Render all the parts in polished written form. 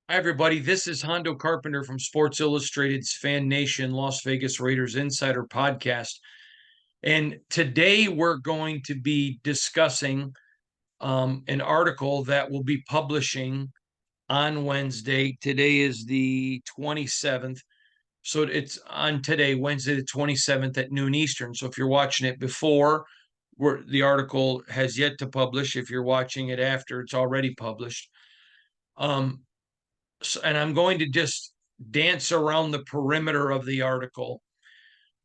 Hi, everybody. This is Hondo Carpenter from Sports Illustrated's Fan Nation Las Vegas Raiders Insider Podcast. And today we're going to be discussing an article that we'll be publishing on Wednesday. Today is the 27th. So it's on today, Wednesday, the 27th at noon Eastern. So if you're watching it before, the article has yet to publish. If you're watching it after, it's already published. And I'm going to just dance around the perimeter of the article,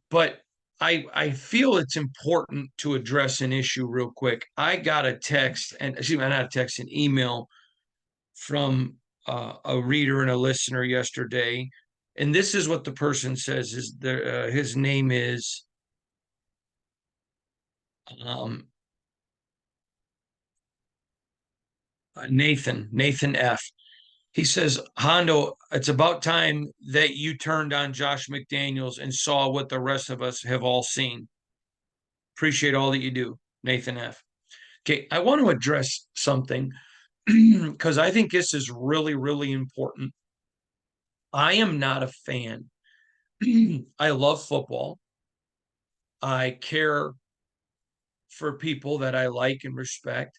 but I feel it's important to address an issue real quick. I got a text, and excuse me, not a text, an email from a reader and a listener yesterday, and this is what the person says: his name is um, Nathan F. He says, Hondo, it's about time that you turned on Josh McDaniels and saw what the rest of us have all seen. Appreciate all that you do, Nathan F. Okay, I want to address something because I think this is really, really important. I am not a fan. I love football. I care for people that I like and respect.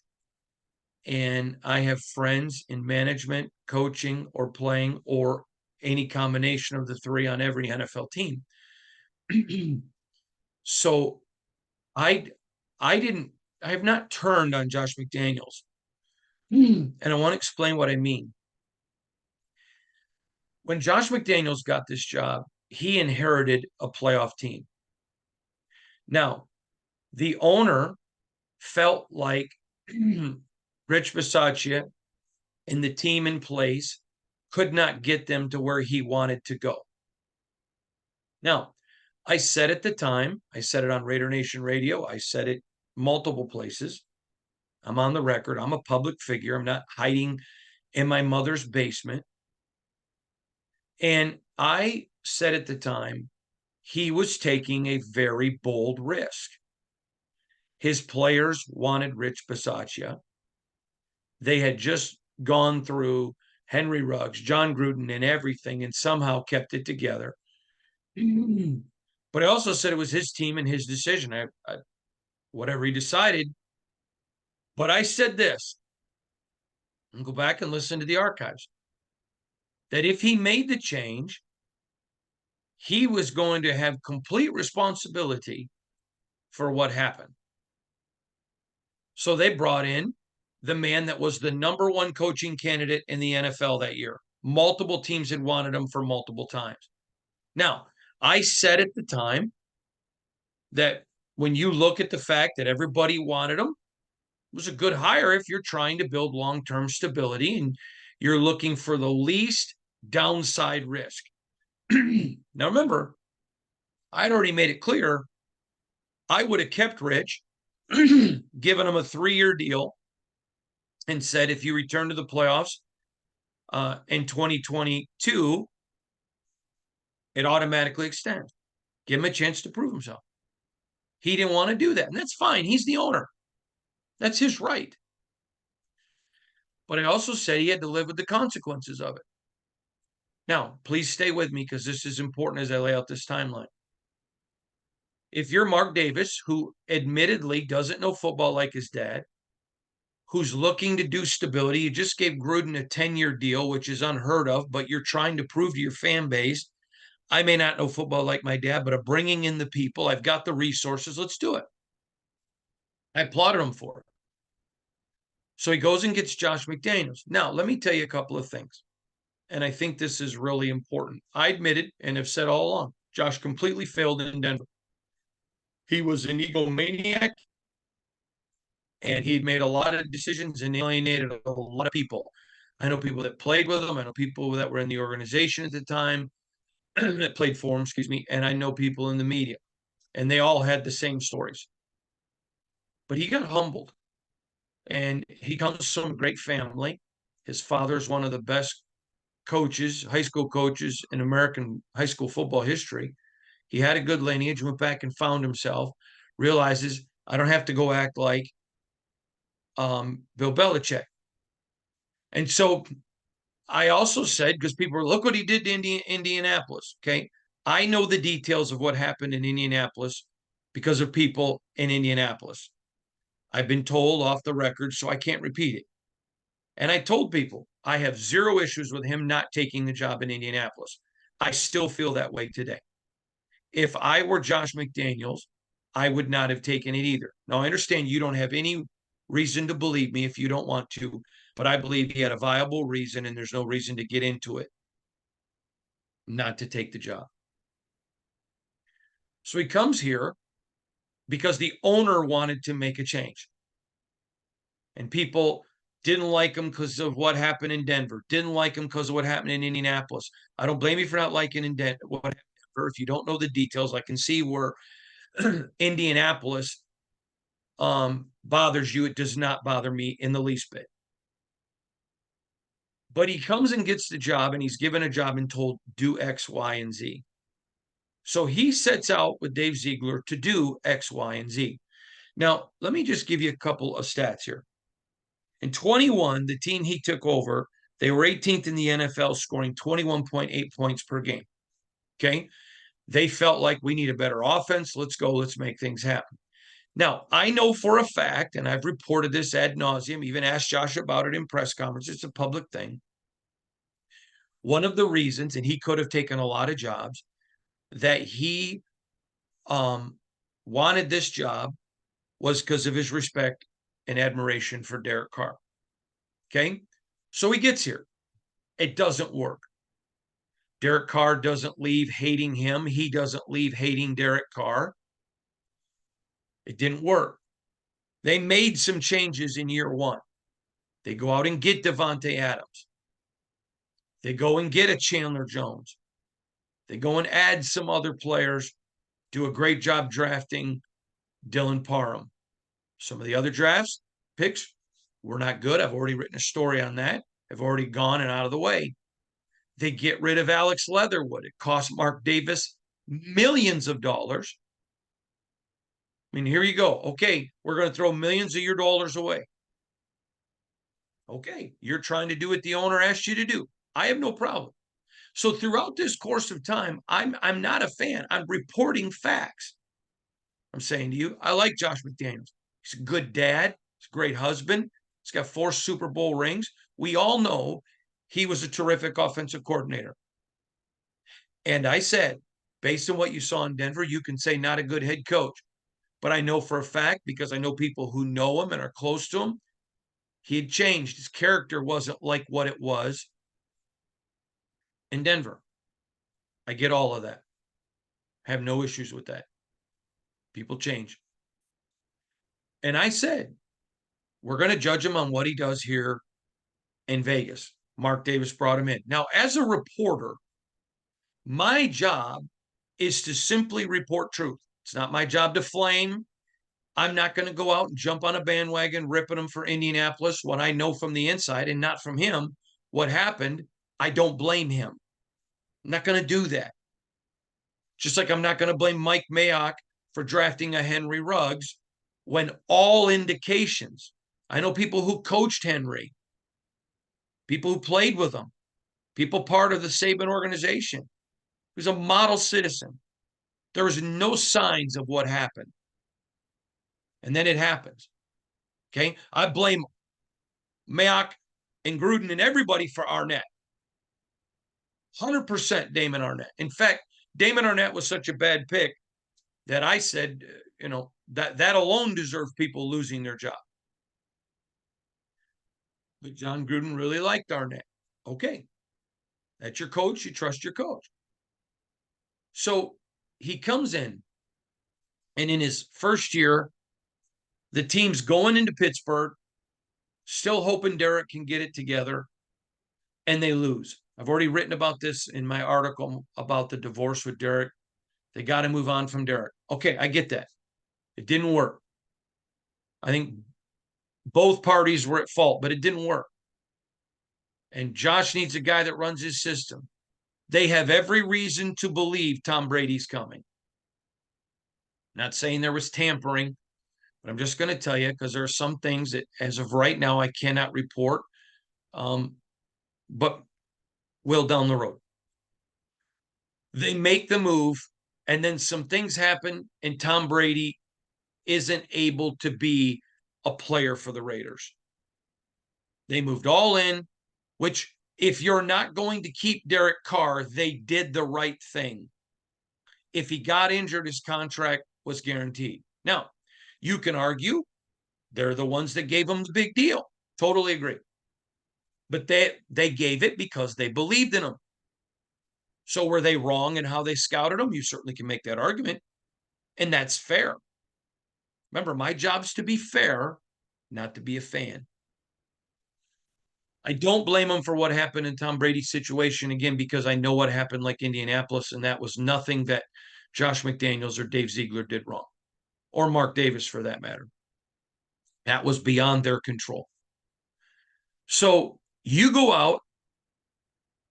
And I have friends in management, coaching, or playing, or any combination of the three on every NFL team. So I I have not turned on Josh McDaniels. And I want to explain what I mean. When Josh McDaniels got this job, he inherited a playoff team. Now, the owner felt like Rich Bisaccia and the team in place could not get them to where he wanted to go. Now, I said at the time, I said it on Raider Nation Radio, I said it multiple places. I'm on the record. I'm a public figure. I'm not hiding in my mother's basement. And I said at the time, he was taking a very bold risk. His players wanted Rich Bisaccia. They had just gone through Henry Ruggs, John Gruden, and everything, and somehow kept it together. But I also said it was his team and his decision. Whatever he decided. But I said this, and go back and listen to the archives, that if he made the change, he was going to have complete responsibility for what happened. So they brought in the man that was the number one coaching candidate in the NFL that year. Multiple teams had wanted him for multiple times. Now, I said at the time that when you look at the fact that everybody wanted him, it was a good hire if you're trying to build long-term stability and you're looking for the least downside risk. Now, remember, I'd already made it clear I would have kept Rich, given him a 3-year deal, and said, if you return to the playoffs in 2022, it automatically extends. Give him a chance to prove himself. He didn't want to do that, and that's fine. He's the owner. That's his right. But I also said he had to live with the consequences of it. Now, please stay with me because this is important as I lay out this timeline. If you're Mark Davis, who admittedly doesn't know football like his dad, who's looking to do stability, you just gave Gruden a 10-year deal, which is unheard of, but you're trying to prove to your fan base, I may not know football like my dad, but I'm bringing in the people. I've got the resources. Let's do it. I applauded him for it. So he goes and gets Josh McDaniels. Now, let me tell you a couple of things. And I think this is really important. I admitted and have said all along, Josh completely failed in Denver. He was an egomaniac and he'd made a lot of decisions and alienated a lot of people. I know people that played with him. I know people that were in the organization at the time that played for him, excuse me. And I know people in the media, and they all had the same stories. But he got humbled, and he comes from a great family. His father's one of the best coaches, high school coaches in American high school football history. He had a good lineage, went back and found himself, realizes I don't have to go act like Bill Belichick. And so I also said, because people were, look what he did to Indianapolis. Okay. I know the details of what happened in Indianapolis because of people in Indianapolis. I've been told off the record, so I can't repeat it. And I told people I have zero issues with him not taking the job in Indianapolis. I still feel that way today. If I were Josh McDaniels, I would not have taken it either. Now, I understand you don't have any reason to believe me if you don't want to, but I believe he had a viable reason, and there's no reason to get into it not to take the job. So he comes here because the owner wanted to make a change. And people didn't like him because of what happened in Denver, didn't like him because of what happened in Indianapolis. I don't blame you for not liking what happened in Denver. If you don't know the details, I can see where Indianapolis bothers you. It does not bother me in the least bit. But he comes and gets the job, and he's given a job and told, do X, Y, and Z. So he sets out with Dave Ziegler to do X, Y, and Z. Now, let me just give you a couple of stats here. In 21, the team he took over, they were 18th in the NFL, scoring 21.8 points per game. Okay. They felt like we need a better offense. Let's go. Let's make things happen. Now, I know for a fact, and I've reported this ad nauseum, even asked Josh about it in press conferences, it's a public thing. One of the reasons, and he could have taken a lot of jobs, that he wanted this job was because of his respect and admiration for Derek Carr. Okay. So he gets here. It doesn't work. Derek Carr doesn't leave hating him. He doesn't leave hating Derek Carr. It didn't work. They made some changes in year one. They go out and get Davante Adams. They go and get a Chandler Jones. They go and add some other players, do a great job drafting Dylan Parham. Some of the other drafts, picks, were not good. I've already written a story on that. I've already gone and out of the way. They get rid of Alex Leatherwood. It cost Mark Davis millions of dollars. I mean, here you go. Okay, we're going to throw millions of your dollars away. Okay, you're trying to do what the owner asked you to do. I have no problem. So throughout this course of time, I'm not a fan. I'm reporting facts. I'm saying to you, I like Josh McDaniels. He's a good dad. He's a great husband. He's got 4 Super Bowl rings. We all know he was a terrific offensive coordinator. And I said, based on what you saw in Denver, you can say not a good head coach. But I know for a fact, because I know people who know him and are close to him, he had changed. His character wasn't like what it was in Denver. I get all of that. I have no issues with that. People change. And I said, we're going to judge him on what he does here in Vegas. Mark Davis brought him in. Now, as a reporter, my job is to simply report truth. It's not my job to flame. I'm not going to go out and jump on a bandwagon ripping them for Indianapolis when I know from the inside and not from him what happened. I don't blame him. I'm not going to do that. Just like I'm not going to blame Mike Mayock for drafting a Henry Ruggs when all indications, I know people who coached Henry, people who played with him, people part of the Saban organization. He was a model citizen. There was no signs of what happened. And then it happens. Okay. I blame Mayock and Gruden and everybody for Arnett. 100% Damon Arnett. In fact, Damon Arnett was such a bad pick that I said, that alone deserves people losing their job. But John Gruden really liked Arnett. Okay. That's your coach. You trust your coach. So he comes in, and in his first year, the team's going into Pittsburgh, still hoping Derek can get it together, and they lose. I've already written about this in my article about the divorce with Derek. They got to move on from Derek. Okay, I get that. It didn't work. I think both parties were at fault, but it didn't work. And Josh needs a guy that runs his system. They have every reason to believe Tom Brady's coming. Not saying there was tampering, but I'm just going to tell you because there are some things that, as of right now, I cannot report. But Will down the road. They make the move, and then some things happen, and Tom Brady isn't able to be a player for the Raiders. They moved all in, which if you're not going to keep Derek Carr, they did the right thing. If he got injured, his contract was guaranteed. Now, you can argue they're the ones that gave him the big deal. Totally agree. But they gave it because they believed in him. So were they wrong in how they scouted him? You certainly can make that argument. And that's fair. Remember, my job is to be fair, not to be a fan. I don't blame him for what happened in Tom Brady's situation, again, because I know what happened like Indianapolis, and that was nothing that Josh McDaniels or Dave Ziegler did wrong, or Mark Davis for that matter. That was beyond their control. So you go out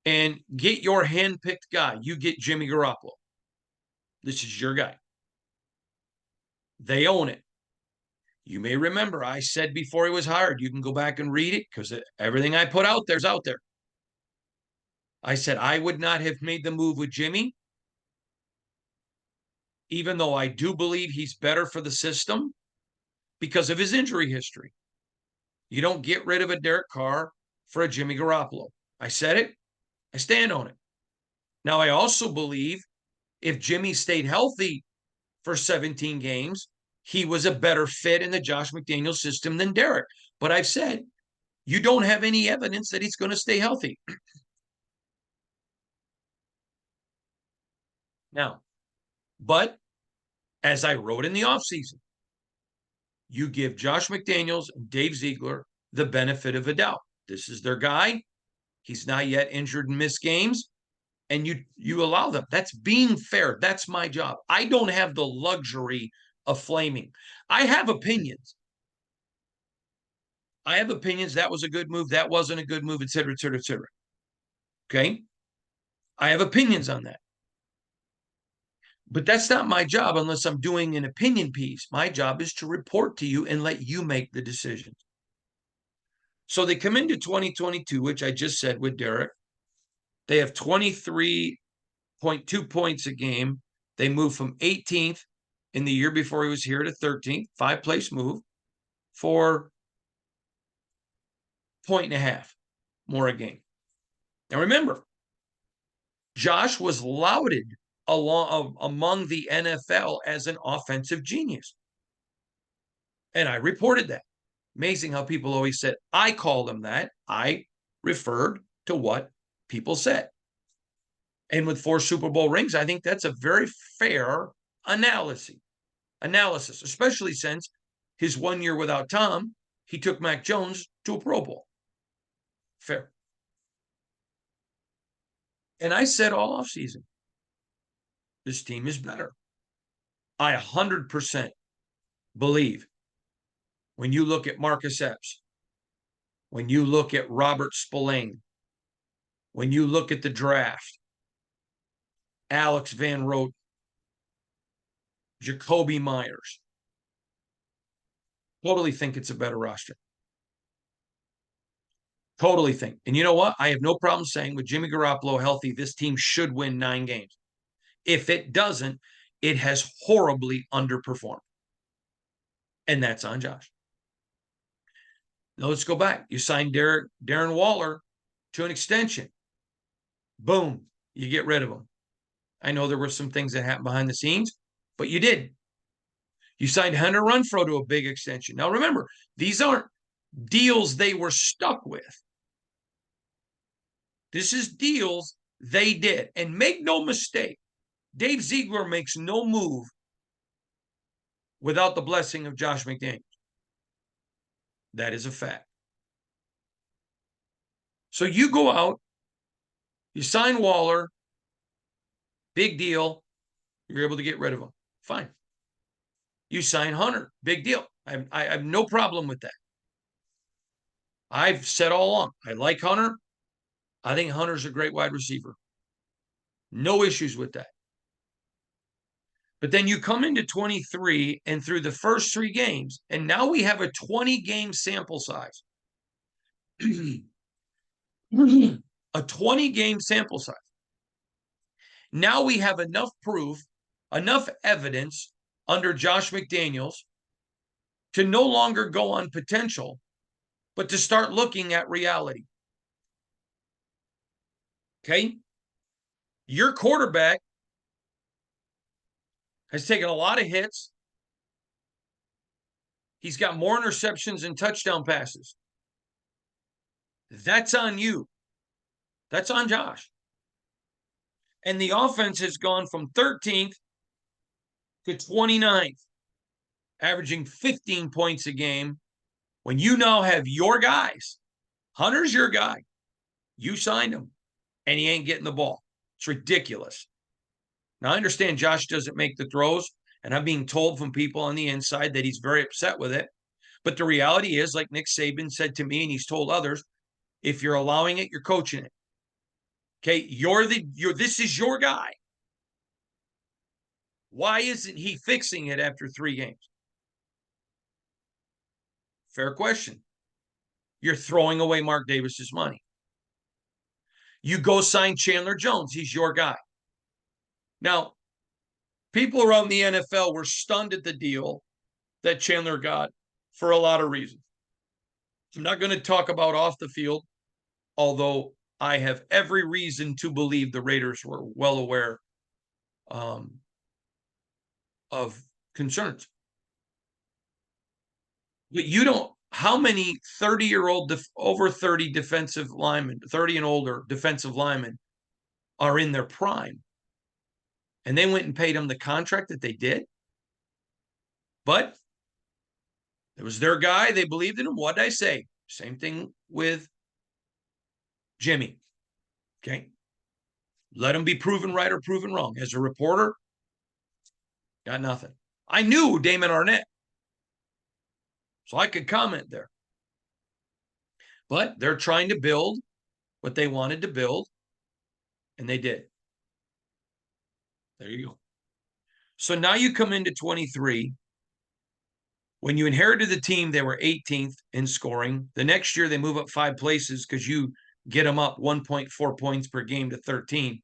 and get your hand-picked guy. You get Jimmy Garoppolo. This is your guy. They own it. You may remember I said before he was hired, you can go back and read it because everything I put out there's out there. I said I would not have made the move with Jimmy, even though I do believe he's better for the system because of his injury history. You don't get rid of a Derek Carr for a Jimmy Garoppolo. I said it. I stand on it. Now, I also believe if Jimmy stayed healthy for 17 games, he was a better fit in the Josh McDaniels system than Derek. But I've said, you don't have any evidence that he's going to stay healthy. Now, but as I wrote in the offseason, you give Josh McDaniels and Dave Ziegler the benefit of a doubt. This is their guy. He's not yet injured and missed games. And you allow them. That's being fair. That's my job. I don't have the luxury of flaming. I have opinions. That was a good move. That wasn't a good move, et cetera, et cetera, et cetera. Okay? I have opinions on that. But that's not my job unless I'm doing an opinion piece. My job is to report to you and let you make the decisions. So they come into 2022, which I just said with Derek. They have 23.2 points a game. They moved from 18th in the year before he was here to 13th, 5-place move for 1.5 more a game. Now remember, Josh was lauded among the NFL as an offensive genius. And I reported that. Amazing how people always said, I called him that. I referred to what people said. And with 4 Super Bowl rings, I think that's a very fair analysis, especially since his 1 year without Tom, he took Mac Jones to a Pro Bowl. Fair. And I said all offseason, this team is better. I 100% believe when you look at Marcus Epps, when you look at Robert Spillane, when you look at the draft, Alex Van Roten, Jakobi Meyers, totally think it's a better roster. Totally think. And you know what? I have no problem saying with Jimmy Garoppolo healthy, this team should win 9 games. If it doesn't, it has horribly underperformed. And that's on Josh. Now let's go back. You signed Darren Waller to an extension. Boom, you get rid of him. I know there were some things that happened behind the scenes, but you did. You signed Hunter Renfrow to a big extension. Now remember, these aren't deals they were stuck with. This is deals they did. And make no mistake, Dave Ziegler makes no move without the blessing of Josh McDaniels. That is a fact. So you go out, you sign Waller, big deal. You're able to get rid of him. Fine. You sign Hunter, big deal. I have no problem with that. I've said all along, I like Hunter. I think Hunter's a great wide receiver. No issues with that. But then you come into 23 and through the first 3 games, and now we have a 20-game sample size. a 20-game sample size. Now we have enough proof, enough evidence under Josh McDaniels to no longer go on potential, but to start looking at reality. Okay? Your quarterback has taken a lot of hits. He's got more interceptions and touchdown passes. That's on you. That's on Josh. And the offense has gone from 13th to 29th, averaging 15 points a game. When you now have your guys, Hunter's your guy. You signed him, and he ain't getting the ball. It's ridiculous. Now, I understand Josh doesn't make the throws, and I'm being told from people on the inside that he's very upset with it. But the reality is, like Nick Saban said to me, and he's told others, if you're allowing it, you're coaching it. Okay, this is your guy. Why isn't he fixing it after 3 games? Fair question. You're throwing away Mark Davis's money. You go sign Chandler Jones. He's your guy. Now, people around the NFL were stunned at the deal that Chandler got for a lot of reasons. I'm not going to talk about off the field, although I have every reason to believe the Raiders were well aware of concerns. But you don't, how many 30-year-old, over 30 defensive linemen, 30 and older defensive linemen are in their prime? And they went and paid him the contract that they did. But it was their guy. They believed in him. What did I say? Same thing with Jimmy. Okay. Let him be proven right or proven wrong. As a reporter, got nothing. I knew Damon Arnett, so I could comment there. But they're trying to build what they wanted to build, and they did. There you go. So now you come into 23. When you inherited the team, they were 18th in scoring. The next year, they move up 5 places because you get them up 1.4 points per game to 13.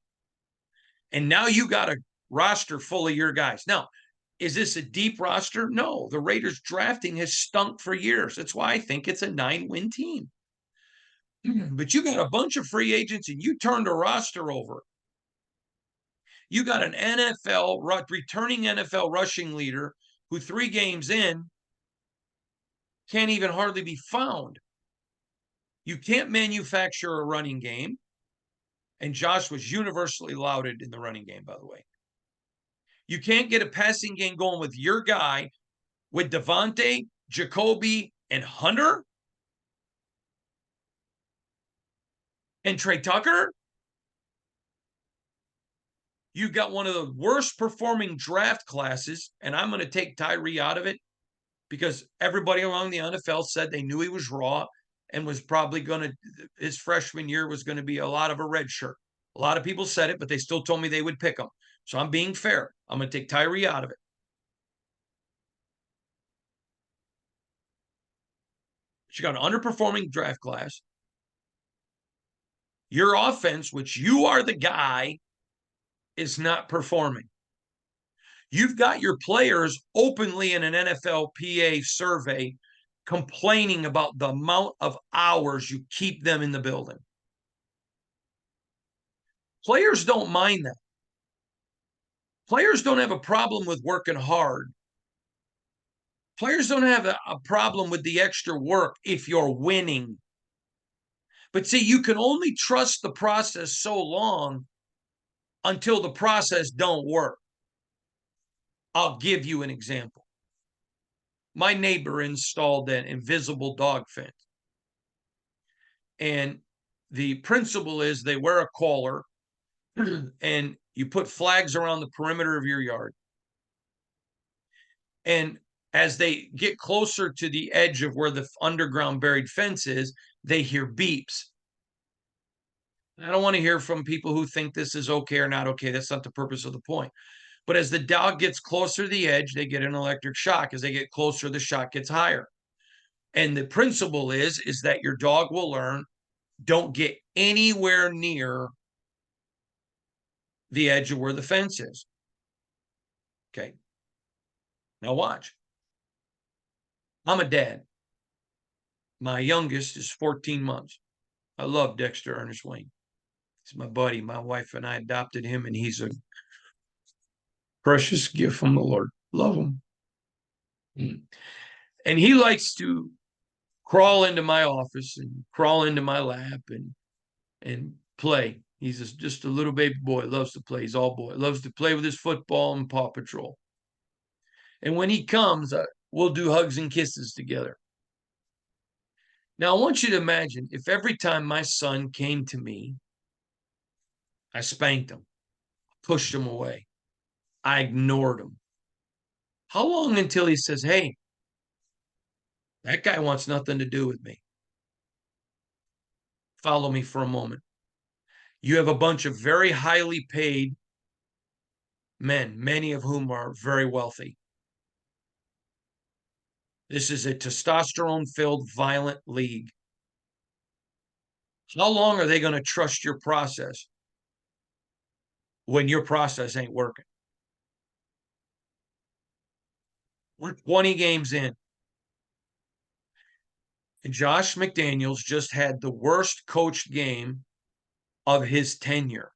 And now you got a roster full of your guys. Now, is this a deep roster? No. The Raiders drafting has stunk for years. That's why I think it's a 9-win team. But you got a bunch of free agents and you turned a roster over. You got an returning NFL rushing leader who 3 games in can't even hardly be found. You can't manufacture a running game. And Josh was universally lauded in the running game, by the way. You can't get a passing game going with your guy, with Devontae, Jacoby, and Hunter, and Trey Tucker. You got one of the worst performing draft classes, and I'm going to take Tyree out of it because everybody around the NFL said they knew he was raw and was probably going to, his freshman year was going to be a lot of a red shirt. A lot of people said it, but they still told me they would pick him. So I'm being fair. I'm going to take Tyree out of it. But you got an underperforming draft class. Your offense, which you are the guy, is not performing. You've got your players openly in an NFLPA survey complaining about the amount of hours you keep them in the building. Players don't mind that. Players don't have a problem with working hard. Players don't have a problem with the extra work if you're winning. But see, you can only trust the process so long until the process don't work. I'll give you an example. My neighbor installed an invisible dog fence. And the principle is they wear a collar and you put flags around the perimeter of your yard. And as they get closer to the edge of where the underground buried fence is, they hear beeps. I don't want to hear from people who think this is okay or not okay. That's not the purpose of the point. But as the dog gets closer to the edge, they get an electric shock. As they get closer, the shock gets higher. And the principle is that your dog will learn don't get anywhere near the edge of where the fence is. Okay. Now watch. I'm a dad. My youngest is 14 months. I love Dexter Ernest Wayne. He's my buddy. My wife and I adopted him, and he's a precious gift from the Lord. Love him. And he likes to crawl into my office and crawl into my lap and play. He's just a little baby boy. Loves to play. He's all boy. Loves to play with his football and Paw Patrol. And when he comes, we'll do hugs and kisses together. Now, I want you to imagine if every time my son came to me, I spanked him, pushed him away, I ignored him. How long until he says, hey, that guy wants nothing to do with me? Follow me for a moment. You have a bunch of very highly paid men, many of whom are very wealthy. This is a testosterone-filled, violent league. How long are they going to trust your process when your process ain't working? We're 20 games in. And Josh McDaniels just had the worst coached game of his tenure.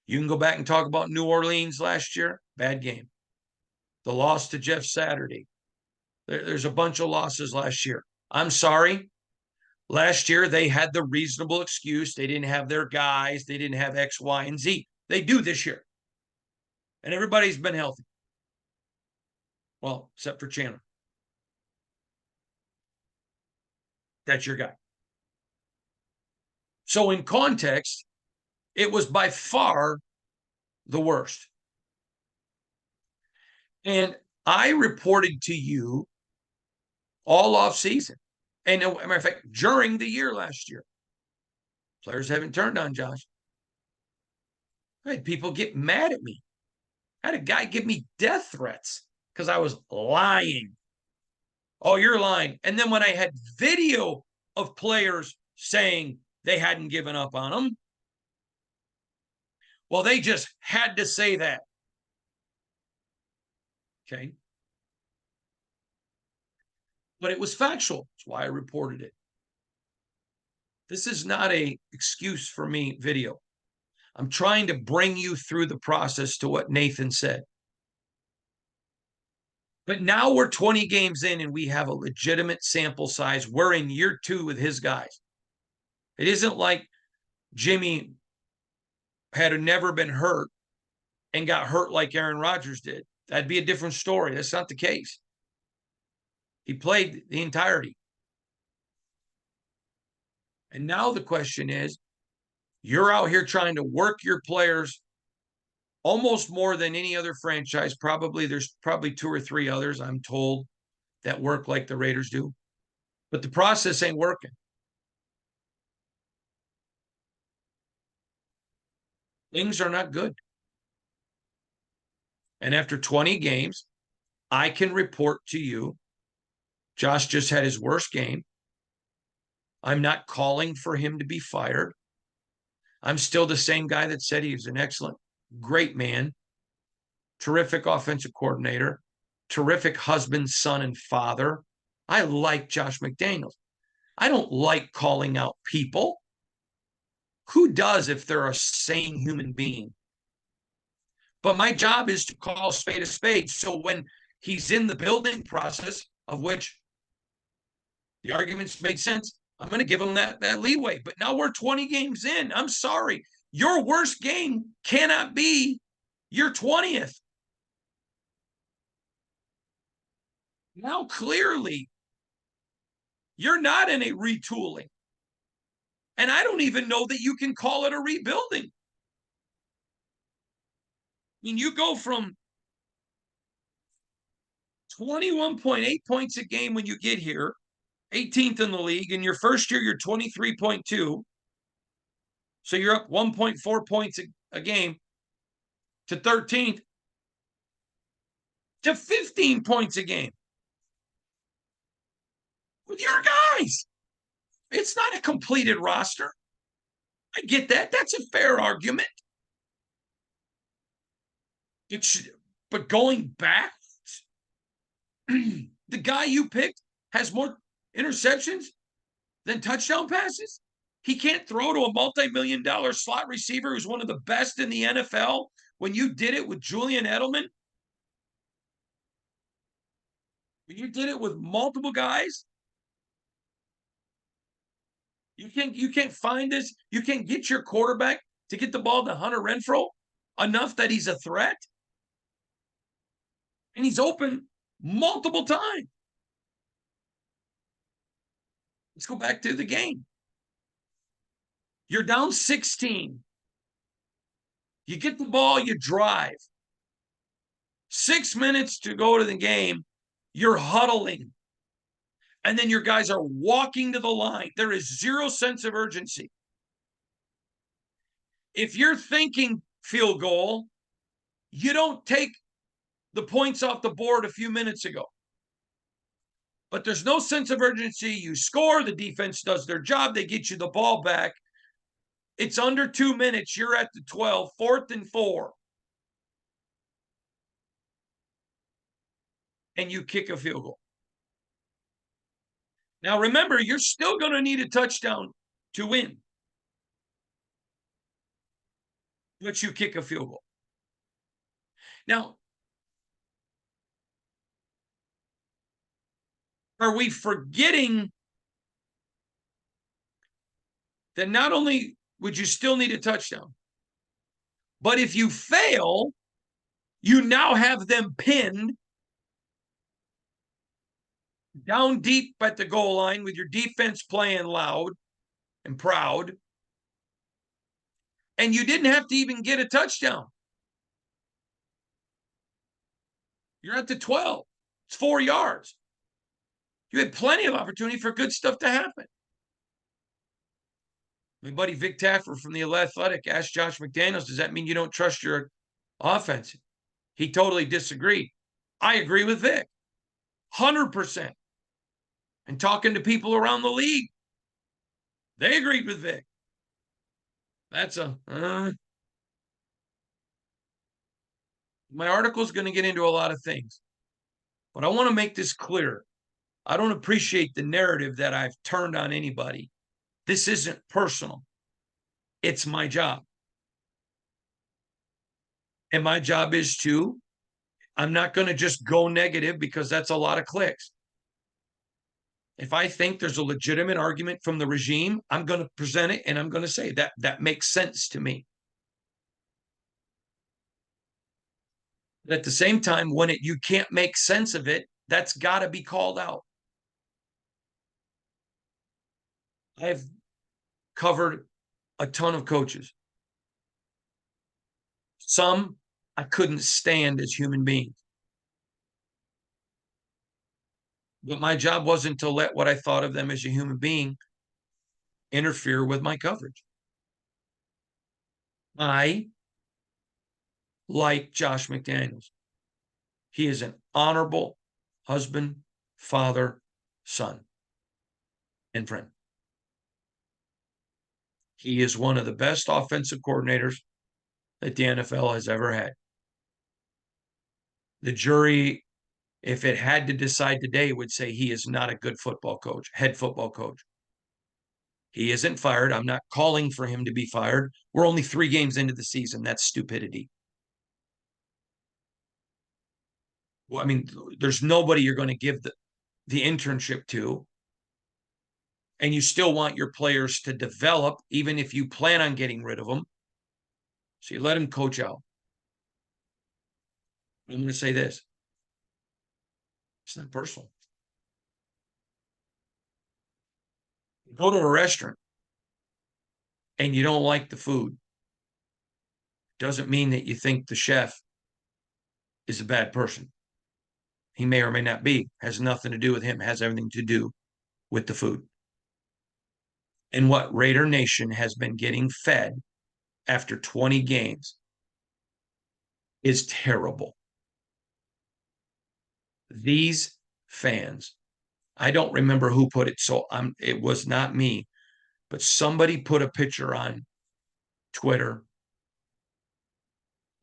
You can go back and talk about New Orleans last year. Bad game. The loss to Jeff Saturday. There's a bunch of losses last year. I'm sorry. Last year, they had the reasonable excuse. They didn't have their guys. They didn't have X, Y, and Z. They do this year. And everybody's been healthy. Well, except for Chandler. That's your guy. So in context, it was by far the worst. And I reported to you all off season. And as a matter of fact, during the year last year, players haven't turned on Josh. I had people get mad at me. I had a guy give me death threats because I was lying. Oh, you're lying. And then when I had video of players saying they hadn't given up on him, well, they just had to say that. Okay. But it was factual. That's why I reported it. This is not an excuse for me video. I'm trying to bring you through the process to what Nathan said. But now we're 20 games in and we have a legitimate sample size. We're in year 2 with his guys. It isn't like Jimmy had never been hurt and got hurt like Aaron Rodgers did. That'd be a different story. That's not the case. He played the entirety. And now the question is, you're out here trying to work your players almost more than any other franchise. There's probably 2 or 3 others, I'm told, that work like the Raiders do. But the process ain't working. Things are not good. And after 20 games, I can report to you, Josh just had his worst game. I'm not calling for him to be fired. I'm still the same guy that said he was an excellent, great man, terrific offensive coordinator, terrific husband, son, and father. I like Josh McDaniels. I don't like calling out people. Who does if they're a sane human being? But my job is to call spade a spade. So when he's in the building process, of which the arguments made sense, I'm going to give him that leeway. But now we're 20 games in. I'm sorry. Your worst game cannot be your 20th. Now, clearly, you're not in a retooling. And I don't even know that you can call it a rebuilding. I mean, you go from 21.8 points a game when you get here, 18th in the league. In your first year, you're 23.2. So you're up 1.4 points a game to 13th to 15 points a game with your guys. It's not a completed roster. I get that. That's a fair argument. But going back, the guy you picked has more interceptions than touchdown passes. He can't throw to a multi-million-dollar slot receiver who's one of the best in the NFL when you did it with Julian Edelman. When you did it with multiple guys. You can't find this. You can't get your quarterback to get the ball to Hunter Renfrow enough that he's a threat. And he's open multiple times. Let's go back to the game. You're down 16. You get the ball, you drive. 6 minutes to go to the game, you're huddling. And then your guys are walking to the line. There is zero sense of urgency. If you're thinking field goal, you don't take the points off the board a few minutes ago. But there's no sense of urgency. You score, the defense does their job, they get you the ball back. It's under 2 minutes. You're at the 12, 4th and 4. And you kick a field goal. Now, remember, you're still going to need a touchdown to win. But you kick a field goal. Now, are we forgetting that not only would you still need a touchdown, but if you fail, you now have them pinned down deep at the goal line with your defense playing loud and proud. And you didn't have to even get a touchdown. You're at the 12. It's 4 yards. You had plenty of opportunity for good stuff to happen. My buddy Vic Taffer from The Athletic asked Josh McDaniels, does that mean you don't trust your offense? He totally disagreed. I agree with Vic. 100%. And talking to people around the league, they agreed with Vic. That's my article is going to get into a lot of things, but I want to make this clear. I don't appreciate the narrative that I've turned on anybody. This isn't personal. It's my job. And my job is I'm not going to just go negative because that's a lot of clicks. If I think there's a legitimate argument from the regime, I'm going to present it and I'm going to say that makes sense to me. But at the same time, when you can't make sense of it, that's got to be called out. I've covered a ton of coaches. Some I couldn't stand as human beings. But my job wasn't to let what I thought of them as a human being interfere with my coverage. I like Josh McDaniels. He is an honorable husband, father, son, and friend. He is one of the best offensive coordinators that the NFL has ever had. The jury, if it had to decide today, would say he is not a good football coach, head football coach. He isn't fired. I'm not calling for him to be fired. We're only 3 games into the season. That's stupidity. Well, I mean, there's nobody you're going to give the internship to. And you still want your players to develop, even if you plan on getting rid of them. So you let them coach out. I'm going to say this. It's not personal. Go to a restaurant and you don't like the food. Doesn't mean that you think the chef is a bad person. He may or may not be. Has nothing to do with him. Has everything to do with the food. And what Raider Nation has been getting fed after 20 games is terrible. These fans, I don't remember who put it, so it was not me, but somebody put a picture on Twitter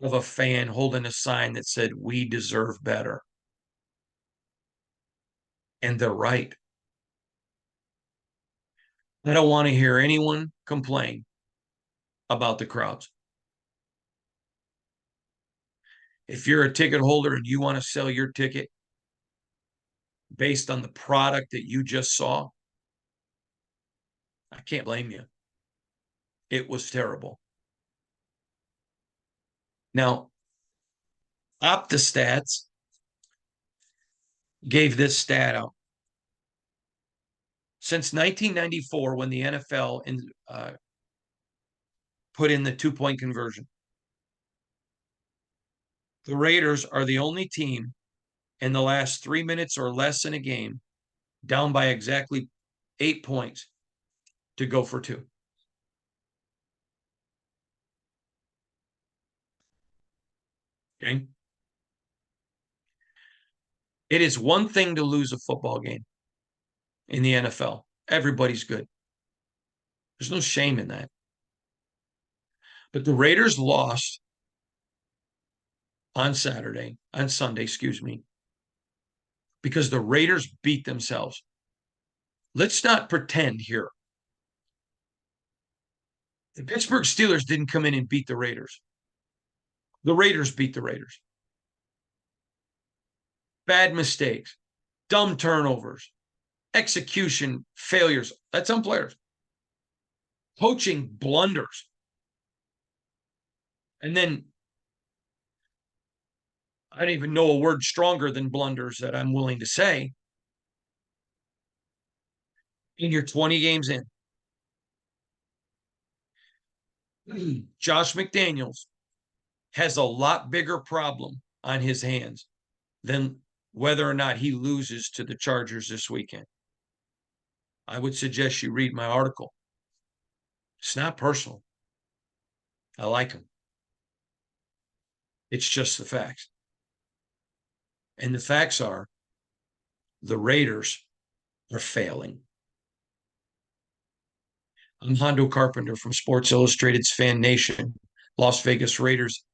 of a fan holding a sign that said, "We deserve better." And they're right. I don't want to hear anyone complain about the crowds. If you're a ticket holder and you want to sell your ticket based on the product that you just saw, I can't blame you. It was terrible. Now, OptaStats gave this stat out. Since 1994, when the NFL put in the 2-point conversion, the Raiders are the only team in the last 3 minutes or less in a game, down by exactly 8 points, to go for 2. Okay. It is one thing to lose a football game in the NFL. Everybody's good. There's no shame in that. But the Raiders lost on Sunday, excuse me, because the Raiders beat themselves. Let's not pretend here. The Pittsburgh Steelers didn't come in and beat the Raiders. The Raiders beat the Raiders. Bad mistakes, dumb turnovers, execution failures. That's on players. Coaching blunders. And then I don't even know a word stronger than blunders that I'm willing to say. And you're 20 games in. Josh McDaniels has a lot bigger problem on his hands than whether or not he loses to the Chargers this weekend. I would suggest you read my article. It's not personal. I like him. It's just the facts. And the facts are the Raiders are failing. I'm Hondo Carpenter from Sports Illustrated's Fan Nation, Las Vegas Raiders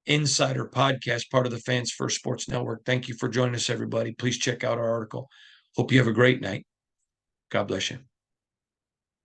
Insider Podcast, part of the Fans First Sports Network. Thank you for joining us, everybody. Please check out our article. Hope you have a great night. God bless you.